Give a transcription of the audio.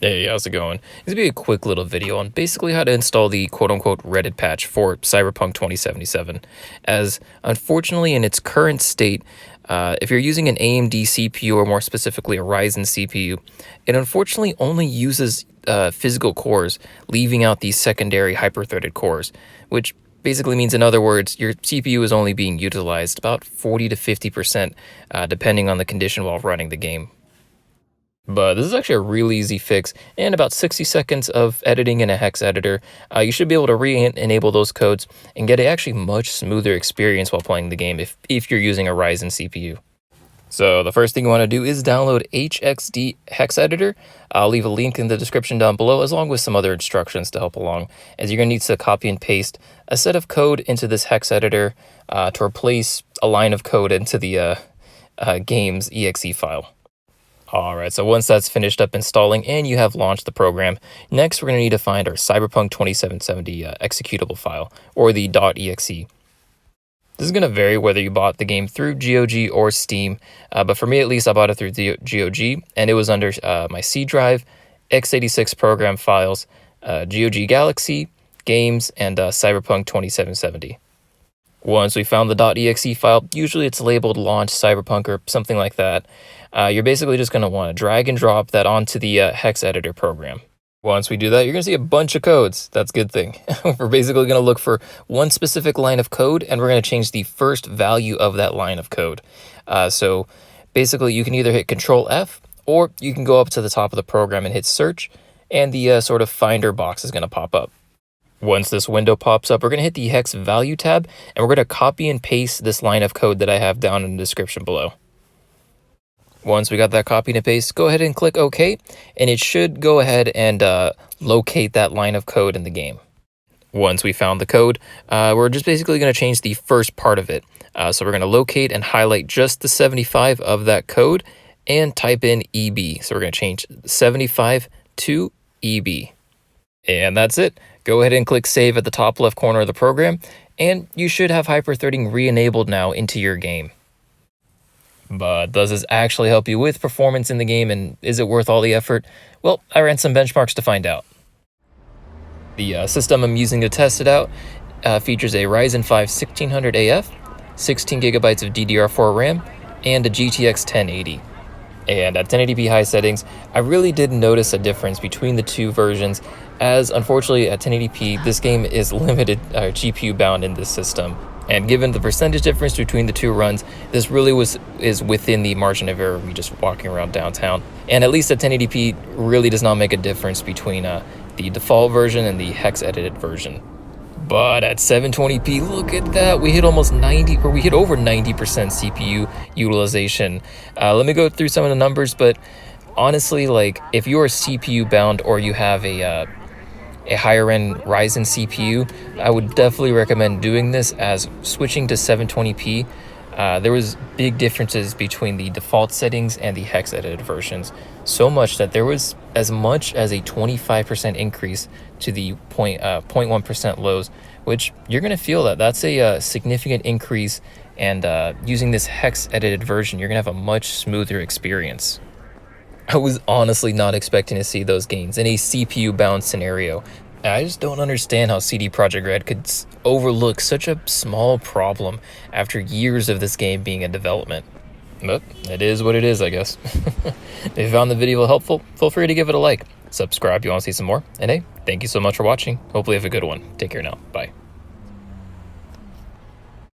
Hey, how's it going? This will be a quick little video on basically how to install the quote-unquote Reddit patch for Cyberpunk 2077. As unfortunately in its current state, if you're using an AMD CPU or more specifically a Ryzen CPU, it unfortunately only uses physical cores, leaving out these secondary hyper-threaded cores, which basically means, in other words, your CPU is only being utilized about 40 to 50%, depending on the condition while running the game. But this is actually a really easy fix. In about 60 seconds of editing in a hex editor, you should be able to re-enable those codes and get a actually much smoother experience while playing the game if you're using a Ryzen CPU. So the first thing you want to do is download HXD Hex Editor. I'll leave a link in the description down below, along with some other instructions to help along, as you're going to need to copy and paste a set of code into this hex editor to replace a line of code into the game's exe file. Alright, so once that's finished up installing and you have launched the program, next we're going to need to find our Cyberpunk 2770 executable file, or the .exe. This is going to vary whether you bought the game through GOG or Steam, but for me at least I bought it through the GOG, and it was under my C drive, x86 program files, GOG Galaxy, games, and Cyberpunk 2770. Once we found the .exe file, usually it's labeled launch Cyberpunk or something like that, you're basically just going to want to drag and drop that onto the hex editor program. Once we do that, you're going to see a bunch of codes. That's a good thing. We're basically going to look for one specific line of code, and we're going to change the first value of that line of code. So basically you can either hit Control F, or you can go up to the top of the program and hit search, and the sort of finder box is going to pop up. Once this window pops up, we're going to hit the hex value tab, and we're going to copy and paste this line of code that I have down in the description below. Once we got that copied and paste, go ahead and click OK, and it should go ahead and locate that line of code in the game. Once we found the code, we're just basically going to change the first part of it. So we're going to locate and highlight just the 75 of that code and type in EB. So we're going to change 75 to EB. And that's it. Go ahead and click save at the top left corner of the program, and you should have hyperthreading re-enabled now into your game. But does this actually help you with performance in the game, and is it worth all the effort? Well, I ran some benchmarks to find out. The system I'm using to test it out features a Ryzen 5 1600 AF, 16 gigabytes of DDR4 RAM, and a GTX 1080. And at 1080p high settings, I really didn't notice a difference between the two versions, as unfortunately at 1080p, this game is limited GPU bound in this system. And given the percentage difference between the two runs, this really is within the margin of error of me just walking around downtown. And at least at 1080p really does not make a difference between the default version and the hex edited version. But at 720p, look at that, we hit over 90% CPU utilization. Let me go through some of the numbers, but honestly, like, if you are CPU bound or you have a higher end Ryzen CPU, I would definitely recommend doing this, as switching to 720p, there was big differences between the default settings and the hex edited versions. So much that there was as much as a 25% increase to the 0.1% lows, which you're going to feel that's a significant increase, and using this hex edited version, you're going to have a much smoother experience. I was honestly not expecting to see those gains in a CPU bound scenario. I just don't understand how CD Projekt Red could overlook such a small problem after years of this game being in development. But it is what it is, I guess. If you found the video helpful, feel free to give it a like. Subscribe if you want to see some more. And hey, thank you so much for watching. Hopefully you have a good one. Take care now. Bye.